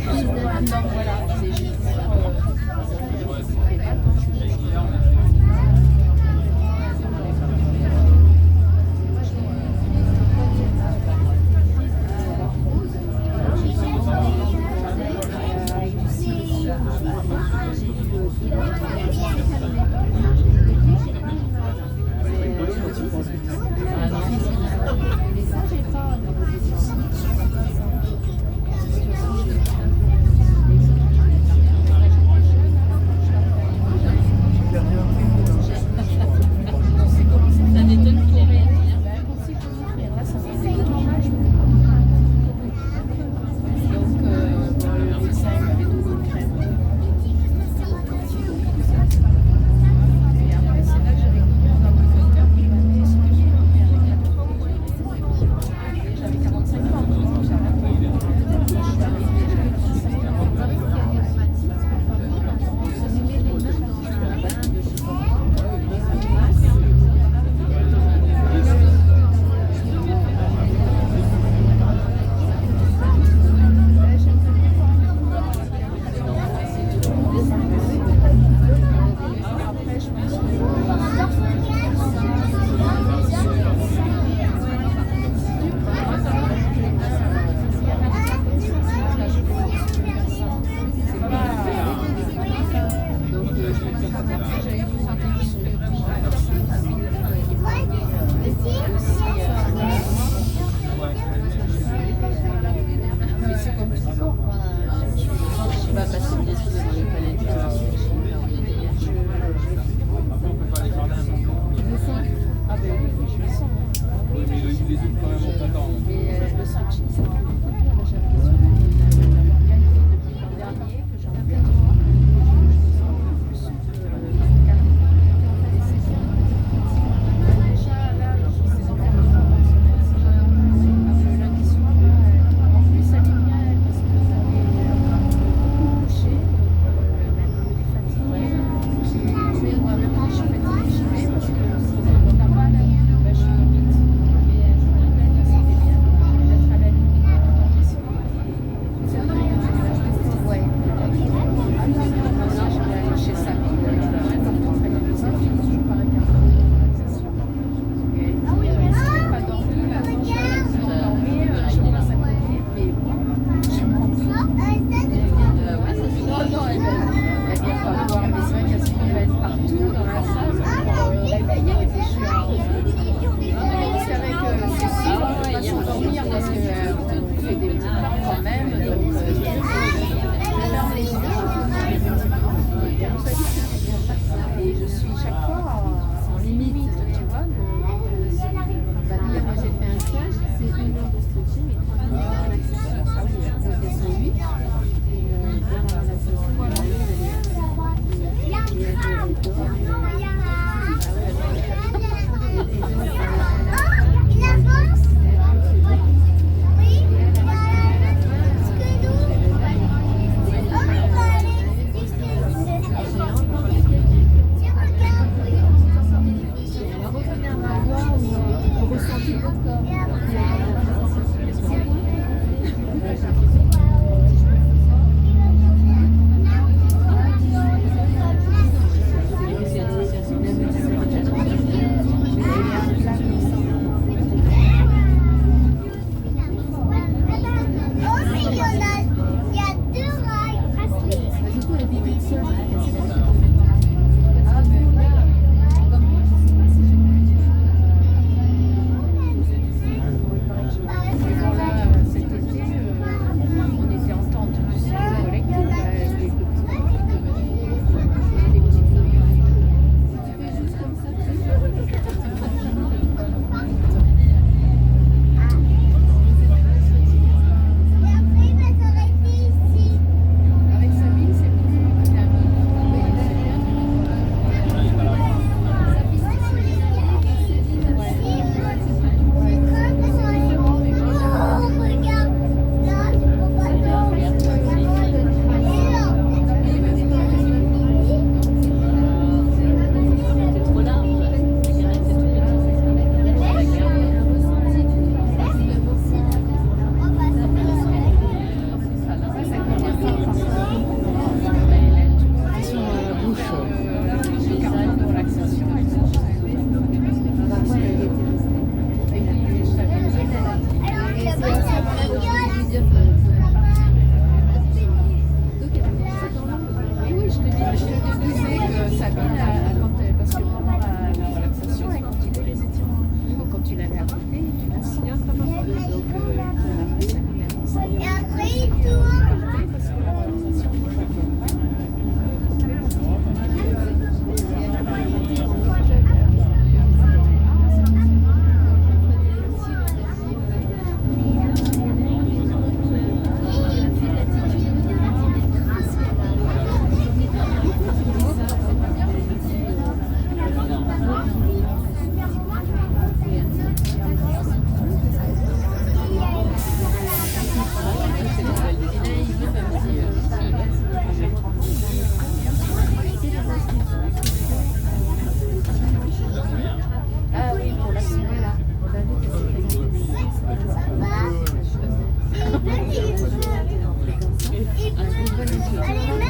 Donc voilà, c'est juste.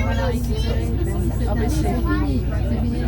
Voilà, récupérer. Ah, mais c'est fini. C'est fini.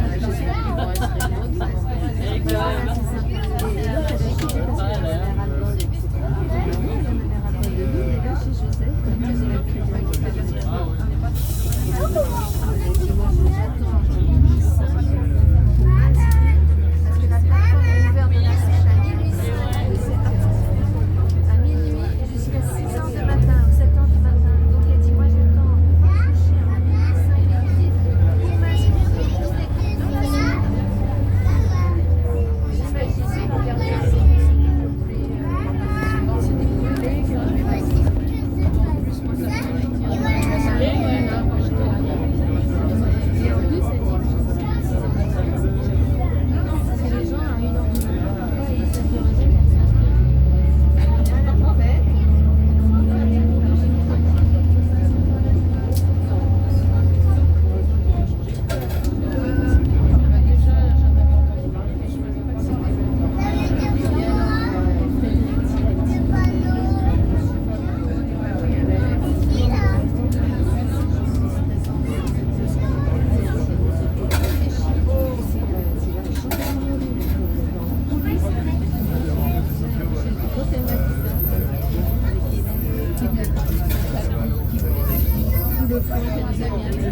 J'espère qu'ils vont être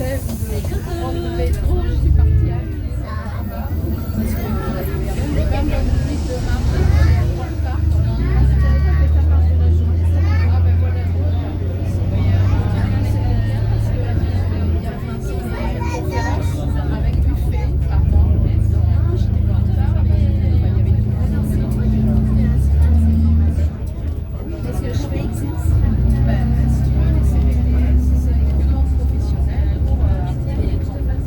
relève de prendre le métro, je suis partie à pied. Parce que il y a même des femmes qui me disent de marcher, elles prennent le parc. Tu n'avais pas fait ta part de la journée, ça va. Ah ben voilà. Mais c'est bien parce qu'il y avait une conférence avec buffet, pardon. J'étais pas en retard, il y avait du monde. Qu'est-ce que je fais? Ben, si tu veux, les CPTS, c'est l'équipement professionnel pour apprendre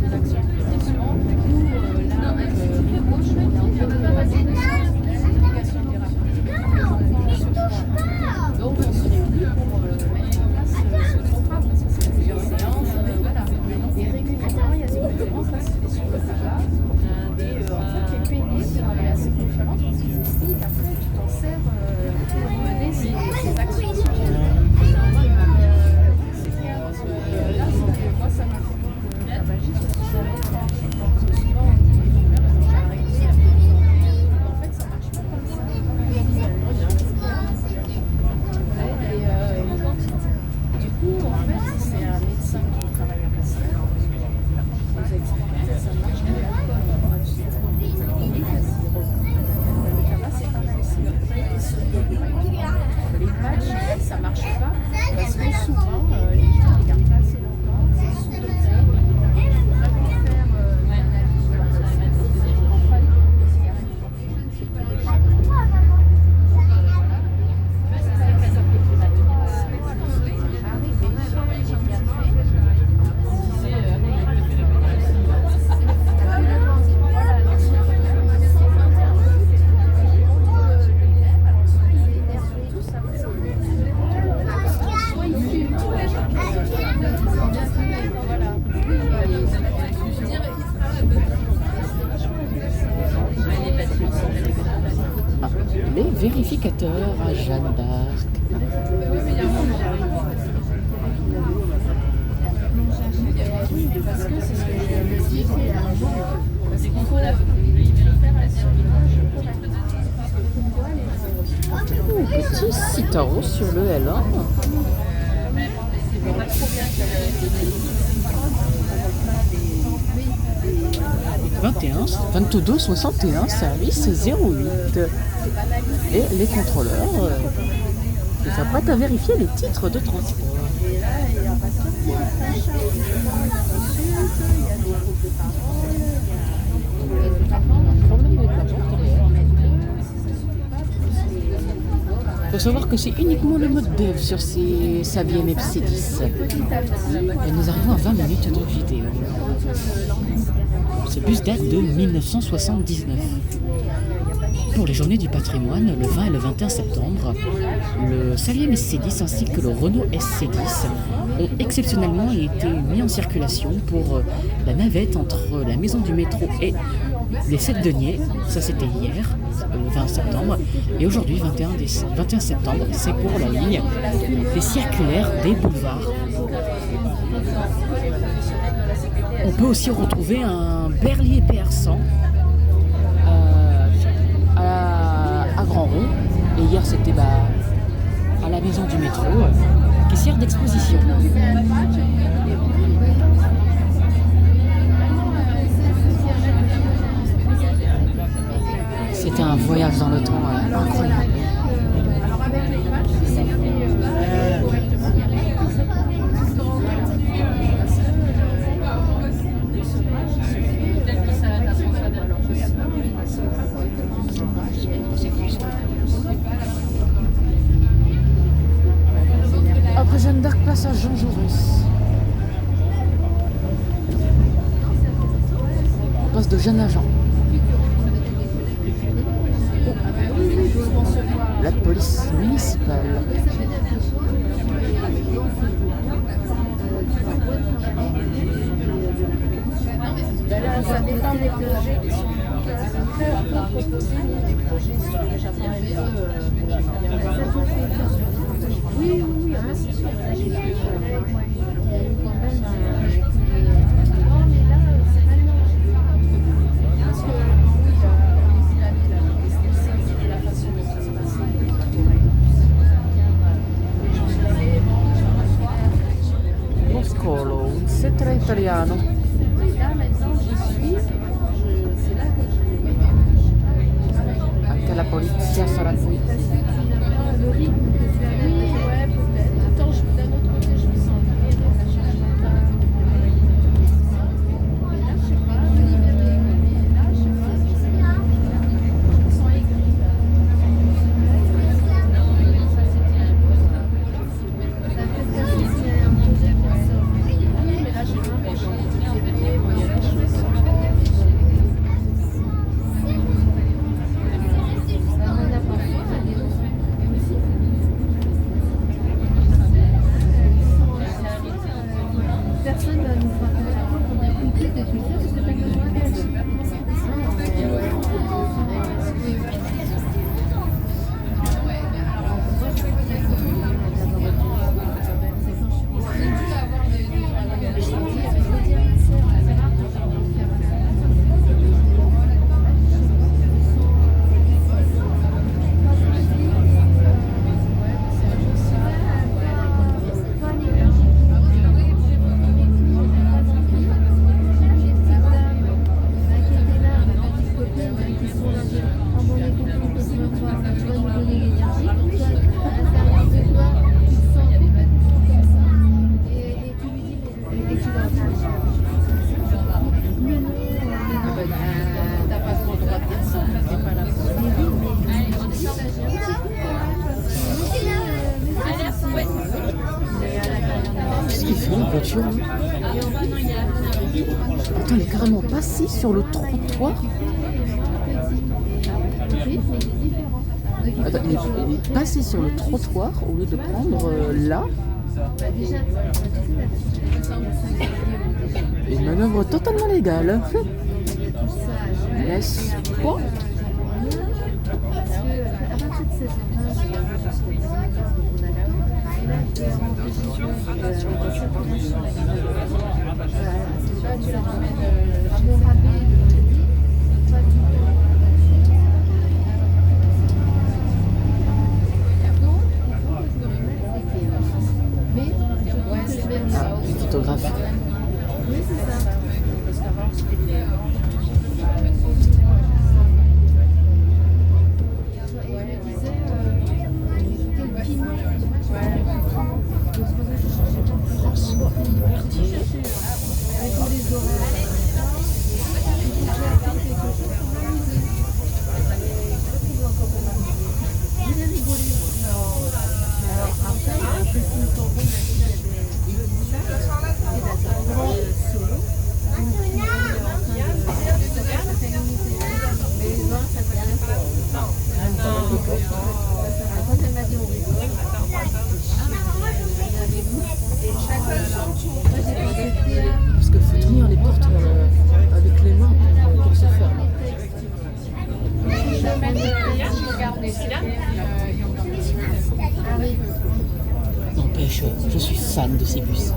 des actions de prévention. Nous, là, avec Rouge, on est en train de passer une éducation thérapeutique pour les enfants en surpoids. Donc, on se réunit pour mettre en place ce programme, parce que c'est plusieurs séances. Voilà. Et régulièrement, il y a des conférences, là, c'était sur le tabac. Et en fait, les pays pour aller à ces conférences, parce qu'ils estiment qu'après, tu t'en sers pour mener ces actions sociales. C'est clair, parce que là, moi, ça m'a fait le tabagisme, parce que j'avais parce que souvent, on dit les fumeurs, ils ont arrêté, en fait, ça marche pas comme ça. Et du coup, en fait, c'est un médecin qui travaille à Pasteur. Il nous a expliqué que ça marche de l'alcool. Le tabac, c'est pareil, c'est le prêt et ce les patchs, ça marche pas parce que souvent, les gens ne gardent pas assez longtemps, c'est sous-dosé. Il faut vraiment faire une analyse de la société. On ne prend pas des cigarettes. C'est pas des Les vérificateurs à Jeanne d'Arc. Parce que c'est ce que je dis, parce qu'il faut faire un survillage correct. Petit Citaro sur le L1. 21 22 61 service 08. Et les contrôleurs ne s'apprêtent à vérifier les titres de transport. Et là, il y a un pasteur qui est attaché, il y a des groupes de parole, il y a Un problème avec la porte derrière. Il faut savoir que c'est uniquement le mode dev sur ces Savier MC10. Et nous arrivons à 20 minutes de vidéo. Ce bus date de 1979. Pour les journées du patrimoine, le 20 et le 21 septembre, le Savier MC10 ainsi que le Renault SC10 ont exceptionnellement été mis en circulation pour la navette entre la maison du métro et les 7 deniers. Ça c'était hier, le 20 septembre. Et aujourd'hui, 21 septembre, c'est pour la ligne des circulaires des boulevards. On peut aussi retrouver un Berlier PR100 à Grand Rond. Et hier, c'était à la maison du métro qui sert d'exposition. C'était un voyage dans le temps incroyable. Alors avec les patchs, c'est fait correctement. Après Jeanne d'Arc, place à Jean Jaurès. On passe de Jeanne à Jean. La police municipale. Ça dépend des projets qui sont après, on peut proposer des projets sur le jardin oui, c'est sûr. Là, j'ai fait il y a eu quand même non, mais là, c'est maintenant. Parce que, oui, les années, là, c'était la façon dont ça se passait. Moscolo. C'est très italiano. Et là, maintenant, j'y suis. C'est là que Anche la polizia sarà qui. parce que finalement, le rythme que tu as oui, ouais, peut-être. Autant d'un autre côté, je me sens bien, ça change pas. Mais là, je sais pas, mais là, je sais pas, je me sens aigrie. Ça, c'était un peu. Ça fait que c'est un projet qui sort. Oui, mais là, j'ai vraiment changé. Il y a des choses qui sont personne va nous faire une prise de culture parce que tu as besoin d'elle. Qu'est-ce qu'il fait la voiture hein? Attends, il est carrément passé sur le trottoir. Attends, il est passé sur le trottoir au lieu de prendre là. Une manœuvre totalement légale. N'est-ce pas? Ah, une photographie. Oui, c'est ça. Parce qu'il faut tenir les portes avec les mains pour se faire. N'empêche, je suis fan de ces bus.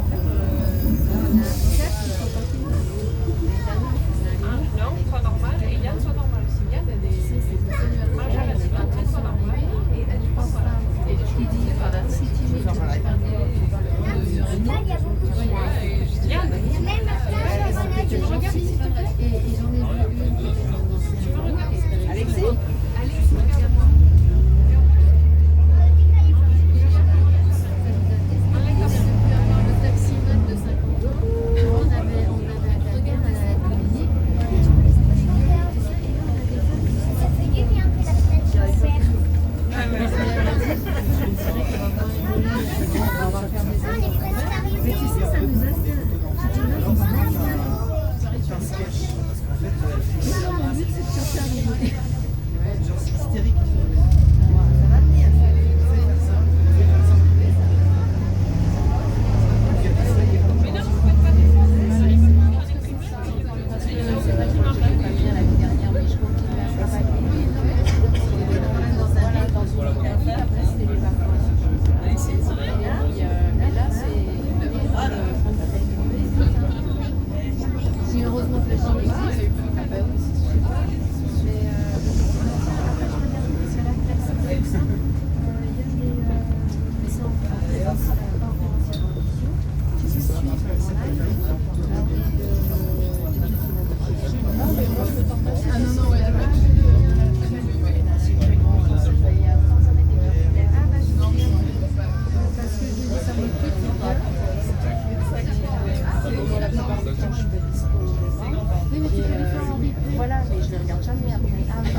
quand je me dispo devant. Oui, mais tu peux les faire en replay. Voilà, mais je les regarde jamais après. Ah oui.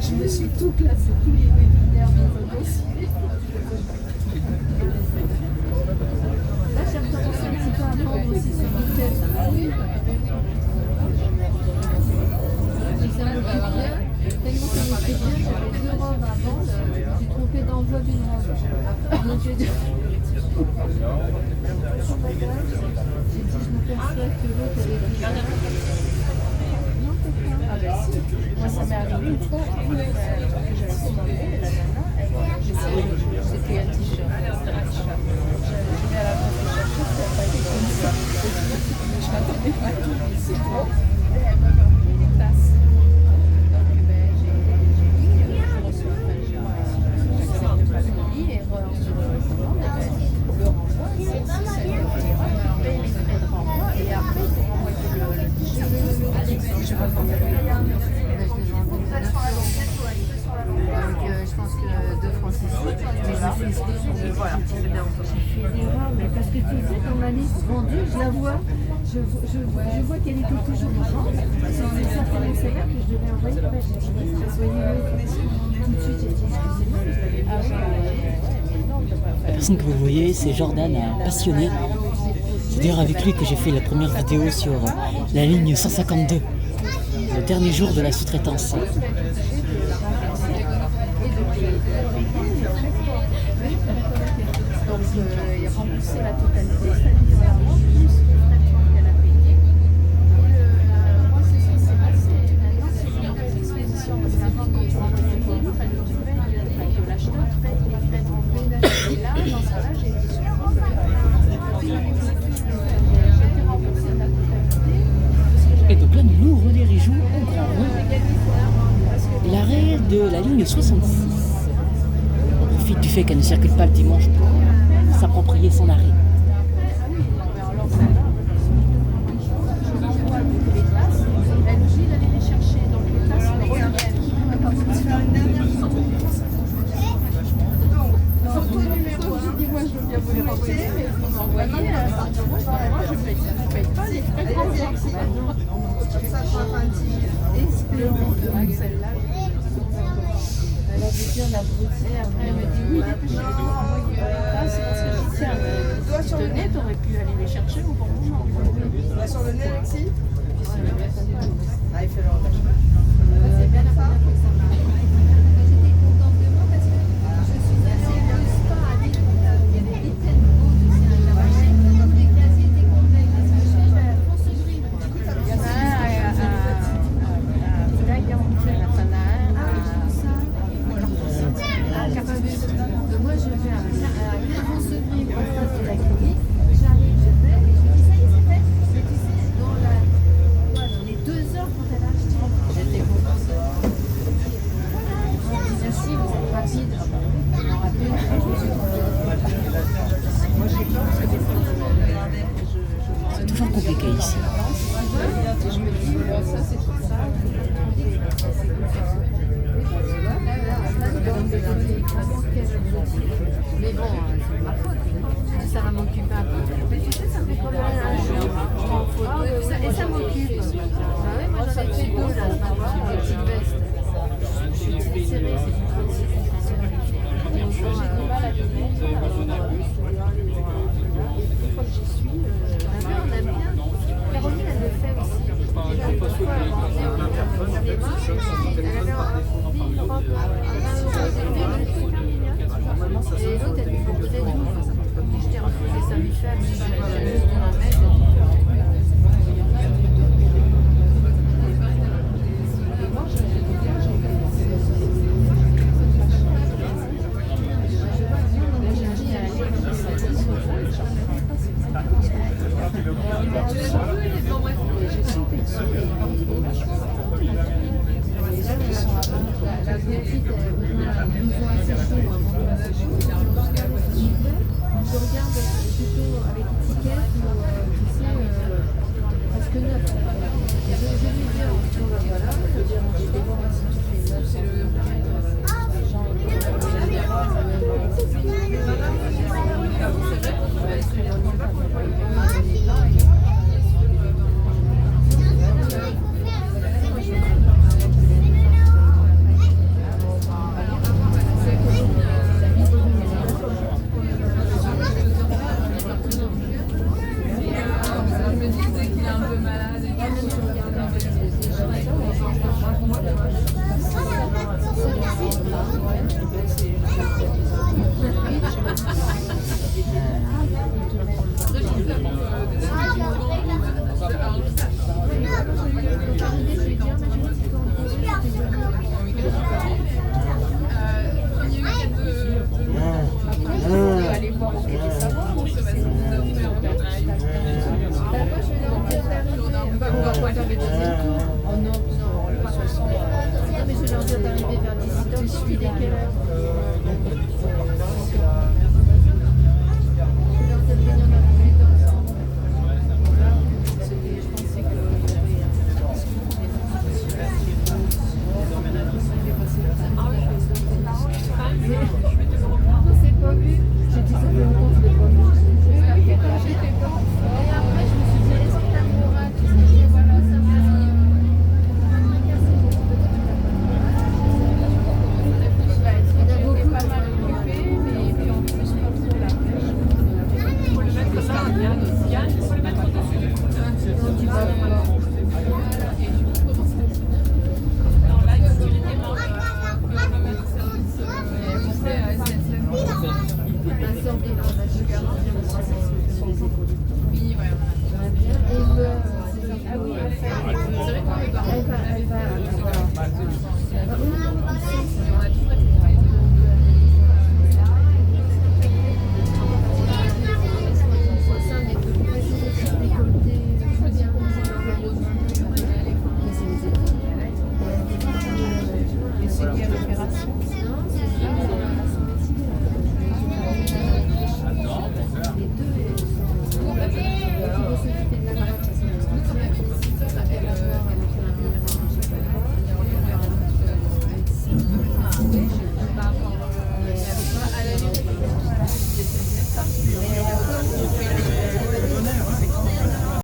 Je me suis tout classé, tous les webinaires de aussi. Là, j'ai recommencé un petit peu à vendre aussi sur LinkedIn. Ah oui. Et ça me plaît bien. Tellement ça me plaît bien, j'avais 2 robes à vendre. Je suis trompée d'envoi d'une robe. Donc j'ai dit, je m'aperçois que l'autre avait dit ça. Non, peut-être pas. Ah bah si, moi ça m'est arrivé une fois que j'avais commandé, la nana, c'était un t-shirt. Je vais à la place de chercher, ça n'a pas été comme ça. Je m'attendais pas à tout, mais c'est bon. Elle m'avait envoyé des tasses. Donc ben, j'ai dit, je reçois, j'accepte pas le colis, erreur sur commande, le renvoi, si ça fait erreur, paye les frais de renvoi et après pour renvoyer le t-shirt. Je vais pas je pense que 2 francs 6. Mais voilà, c'est bien. J'ai fait l'erreur, mais parce que tu sais, dans ma liste vendue, je la vois. Je vois qu'elle était toujours en vente. C'est un certain salaire que je devais envoyer. Ouais, j'ai dit, soyez-le. Tout de suite, j'ai dit, excusez-moi, mais je l'avais déjà. La personne que vous voyez, c'est Jordan, un passionné. C'est d'ailleurs avec lui que j'ai fait la première vidéo sur la ligne 152, le dernier jour de la sous-traitance. Donc, il a remboursé la totalité, c'est-à-dire l'argent plus le traitement qu'elle a payé. Moi, c'est ce qui s'est passé. Maintenant, c'est une nouvelle disposition. Parce qu'avant, quand tu renvoies le colis, il fallait que tu payes, que l'acheteur paye les frais de renvoi. Et là, dans ce cas-là, j'ai été surprise. J'ai été remboursée la totalité. Et donc là, nous nous redirigeons au Grand Rond, l'arrêt de la ligne 66. On profite du fait qu'elle ne circule pas le dimanche pour s'approprier son arrêt. Elle dit d'aller les chercher. Donc les tasses, on va faire une dernière photo. Surtout le numéro. Je dis, moi je veux bien vous les renvoyer, mais vous m'envoyez. Moi je ne paye pas les frais de renvoi. Comme ça, je vais espérons que celle-là. Elle a dit bien l'abruti. Après, elle me dit oui, c'est parce que je tiens. Si tu tenais, t'aurais pu aller les chercher au bon moment. Sur le nez, Alexis. Ah, il fait leur C'est bien la première fois que ça m'arrive. J'étais contente de moi parce que je suis allée au spa à Lille. Il y avait Little Boat aussi à Jamaïque. Tous les casiers étaient complets. Qu'est-ce que je fais? Je vais à Fonsegrille. Il y en a un à Village, à Tanaï. Ah oui, j'ai vu ça. Ah, Carabus. Donc moi, je vais à Fonsegrille en face de la clinique. J'arrive, je vais et je me dis ça y est, c'est fait. Mais tu sais, dans les 2 heures quand elle a acheté, J'étais contente. merci, vous êtes rapide. Je me rappelle, Moi, j'ai peur parce que des fois, C'est toujours compliqué ici. je me dis, ça, c'est pour ça. mais bon, c'est ma faute. Ça va m'occuper un peu. Mais tu sais, ça me fait pas mal. Je prends en photo et ça m'occupe. Ah oui, moi j'avais fait 2 là, ce matin, des petites vestes. Je suis très serrée, c'est du 36. J'ai du mal à donner. Une fois que j'y suis, On aime bien. Caroline, elle le fait aussi. Déjà, une fois, elle m'a emmenée au cinéma. Elle avait envie une robe à 20 €. Elle était super mignonne. Et l'autre, elle lui proposait tout. Je t'ai refusé ça, Michel. Je suis juste de la mettre. moi, j'ai bien, j'ai La petite, nous ont assez chaud. Je regarde plutôt avec étiquette ou, tu sais, presque neuf. Je lui dis, voilà, je veux dire, j'ai des bons si tu fais neuf. je suis là. On s'est pas vu. J'ai dit ça fait longtemps que je l'ai pas vu. J'étais pas enfant. Et après, je me suis dit, est-ce que t'as moral? Voilà, ça m'a mis. J'étais pas mal occupée, mais puis en plus, pas trop la pêche. Il faut le mettre ça, Yann, il faut le mettre au-dessus du coude. Voilà. Et du coup, comment ça se fait? Non, là, il faut qu'il démarre. On va mettre ça au-dessus. À SNCF. Oui, ouais, voilà. Ah oui, c'est vrai qu'on est pas. Elle va. On a tout récupéré. Et c'est lié à l'opération. Les deux.